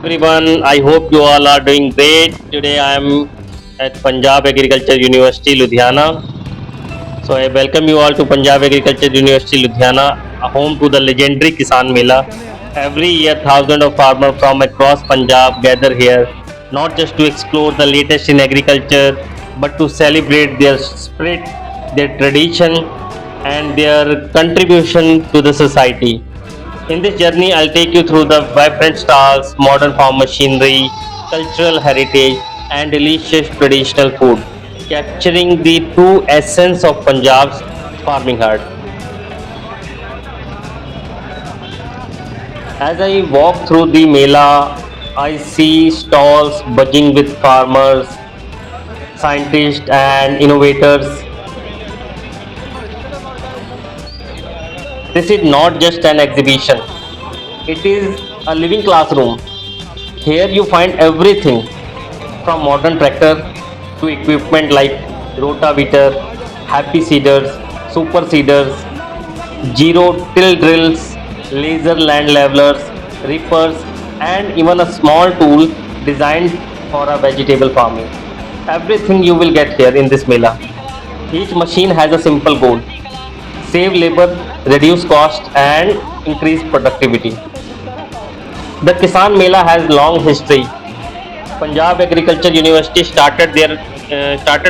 everyone. I hope you all are doing great. Today I am at Punjab Agriculture University, Ludhiana. So I welcome you all to Punjab Agriculture University, Ludhiana, a home to the legendary Kisan Mela. Every year, thousands of farmers from across Punjab gather here, not just to explore the latest in agriculture, but to celebrate their spirit, their tradition, and their contribution to the society. In this journey, I'll take you through the vibrant stalls, modern farm machinery, cultural heritage, and delicious traditional food, capturing the true essence of Punjab's farming heart. As I walk through the Mela, I see stalls buzzing with farmers, scientists, and innovators. This is not just an exhibition, it is a living classroom. Here you find everything from modern tractor to equipment like rotavator, happy seeders, super seeders, zero till drills, laser land levelers, reapers, and even a small tool designed for a vegetable farming. Everything you will get here in this Mela. Each machine has a simple goal: save labor, reduce cost, and increase productivity. The Kisan Mela has long history. Punjab Agriculture University started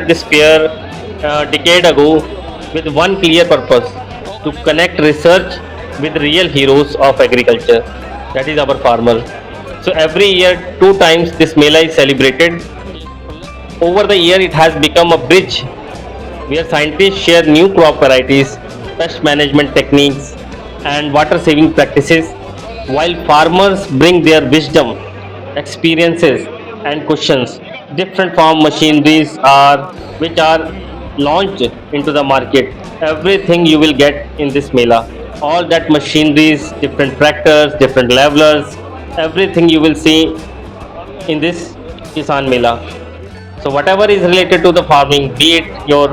this fair decade ago with one clear purpose: to connect research with real heroes of agriculture, that is our farmer. So every year, two times this Mela is celebrated. Over the year, it has become a bridge where scientists share new crop varieties, pest management techniques, and water saving practices, while farmers bring their wisdom, experiences, and questions. Different farm machineries are which are launched into the market. Everything you will get in this Mela. All that machineries, different tractors, different levelers, everything you will see in this Kisan Mela. So whatever is related to the farming, be it your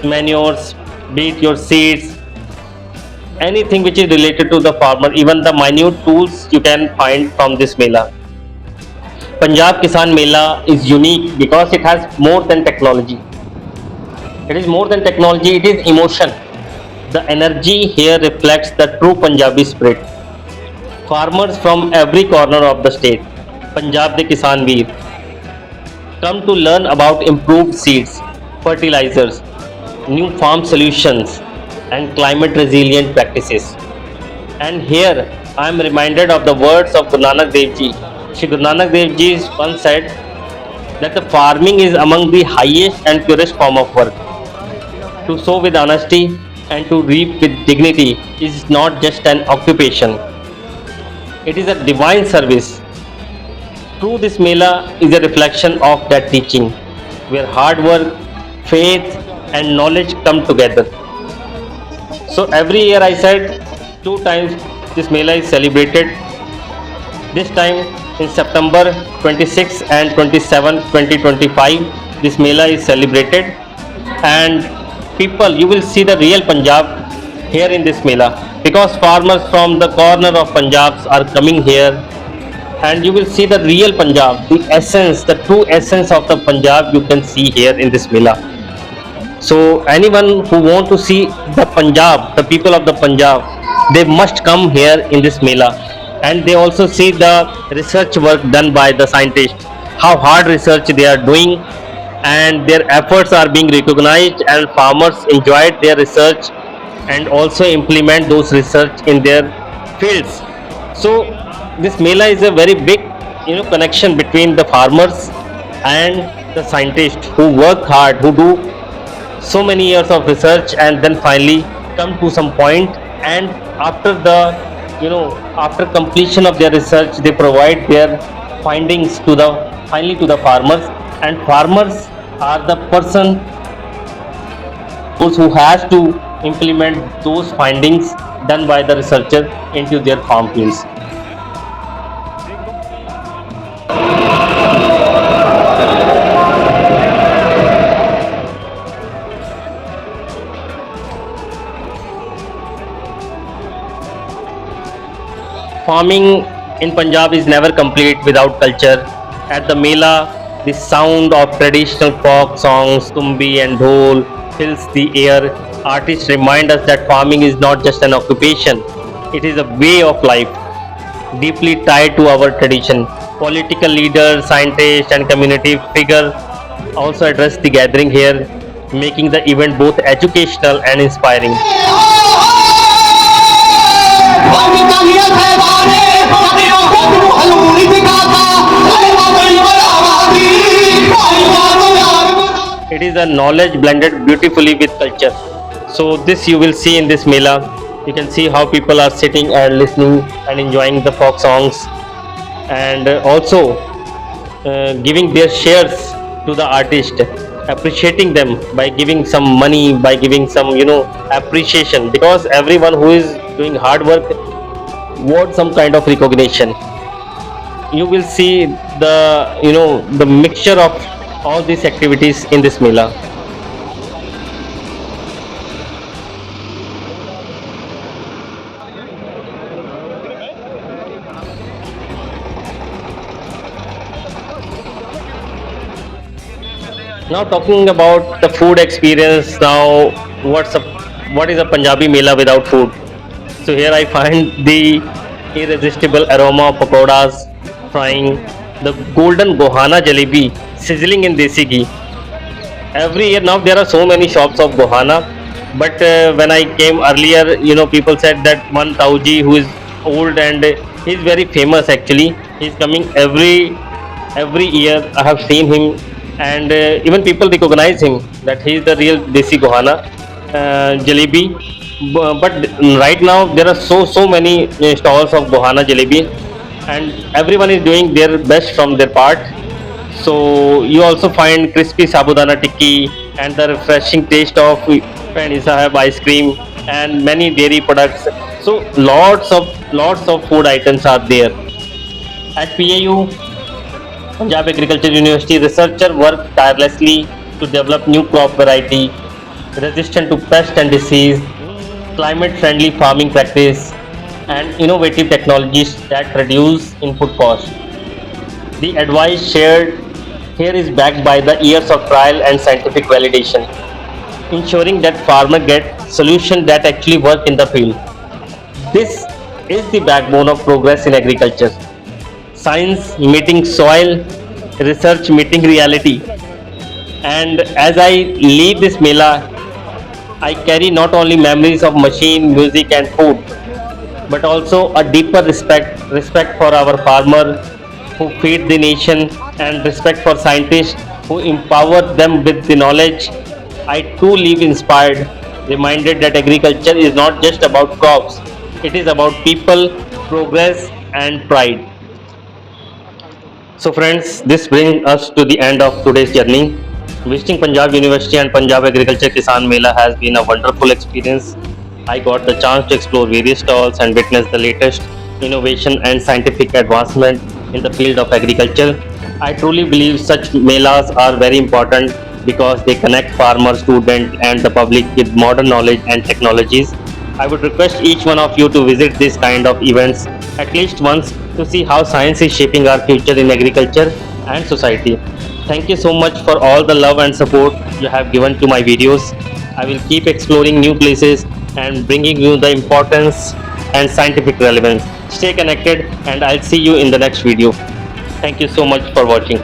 manures, be it your seeds, anything which is related to the farmer, even the minute tools you can find from this Mela. Punjab Kisan Mela is unique because it has more than technology. It is more than technology, it is emotion. The energy here reflects the true Punjabi spirit. Farmers from every corner of the state, Punjab de Kisan Veer, come to learn about improved seeds, fertilizers, new farm solutions, and climate resilient practices. And here I am reminded of the words of Guru Nanak Dev Ji. Shri Guru Nanak Dev Ji once said that the farming is among the highest and purest form of work. To sow with honesty and to reap with dignity is not just an occupation, it is a divine service. True, this Mela is a reflection of that teaching, where hard work, faith, and knowledge come together. So every year I said two times this Mela is celebrated. This time in September 26 and 27, 2025, this Mela is celebrated, and people, you will see the real Punjab here in this Mela, because farmers from the corner of Punjab are coming here, and you will see the real Punjab, the essence, the true essence of the Punjab you can see here in this Mela. So anyone who want to see the Punjab, the people of the Punjab, they must come here in this Mela, and they also see the research work done by the scientists, how hard research they are doing, and their efforts are being recognized, and farmers enjoyed their research and also implement those research in their fields. So this Mela is a very big connection between the farmers and the scientists who work hard, who do so many years of research, and then finally come to some point, and after the after completion of their research, they provide their findings to the finally to the farmers, and farmers are the person those who has to implement those findings done by the researcher into their farm fields. Farming in Punjab is never complete without culture. At the Mela, the sound of traditional folk songs, tumbi and dhol fills the air. Artists remind us that farming is not just an occupation, it is a way of life deeply tied to our tradition. Political leaders, scientists, and community figures also address the gathering here, making the event both educational and inspiring. It is a knowledge blended beautifully with culture. So this you will see in this Mela. You can see how people are sitting and listening and enjoying the folk songs, and also giving their shares to the artist, appreciating them by giving some money, by giving some appreciation, because everyone who is doing hard work wants some kind of recognition. You will see the mixture of all these activities in this Mela. Now talking about the food experience. Now, what is a Punjabi Mela without food? So here I find the irresistible aroma of pakoras frying, the golden gohana jalebi sizzling in desi ghee. Every year now there are so many shops of gohana, but when I came earlier, people said that one Tauji who is old and he's very famous actually. He's coming every year. I have seen him, and even people recognize him that he is the real desi gohana jalebi. But right now there are so many stalls of gohana jalebi, and everyone is doing their best from their part. So you also find crispy sabudana tikki and the refreshing taste of Pani Sahib ice cream and many dairy products. So lots of food items are there. At PAU, Punjab Agriculture University, researchers work tirelessly to develop new crop variety resistant to pest and disease, climate-friendly farming practice, and innovative technologies that reduce input cost. The advice shared here is backed by the years of trial and scientific validation, ensuring that farmers get solutions that actually work in the field. This is the backbone of progress in agriculture. Science meeting soil, research meeting reality. And as I leave this Mela, I carry not only memories of machine, music, and food, but also a deeper respect for our farmer who feed the nation, and respect for scientists who empower them with the knowledge. I too live inspired, reminded that agriculture is not just about crops, it is about people, progress, and pride. So, friends, this brings us to the end of today's journey. Visiting Punjab University and Punjab Agriculture Kisan Mela has been a wonderful experience. I got the chance to explore various stalls and witness the latest innovation and scientific advancement in the field of agriculture. I truly believe such melas are very important because they connect farmers, students, and the public with modern knowledge and technologies. I would request each one of you to visit this kind of events at least once to see how science is shaping our future in agriculture and society. Thank you so much for all the love and support you have given to my videos. I will keep exploring new places and bringing you the importance and scientific relevance. Stay connected, and I'll see you in the next video. Thank you so much for watching.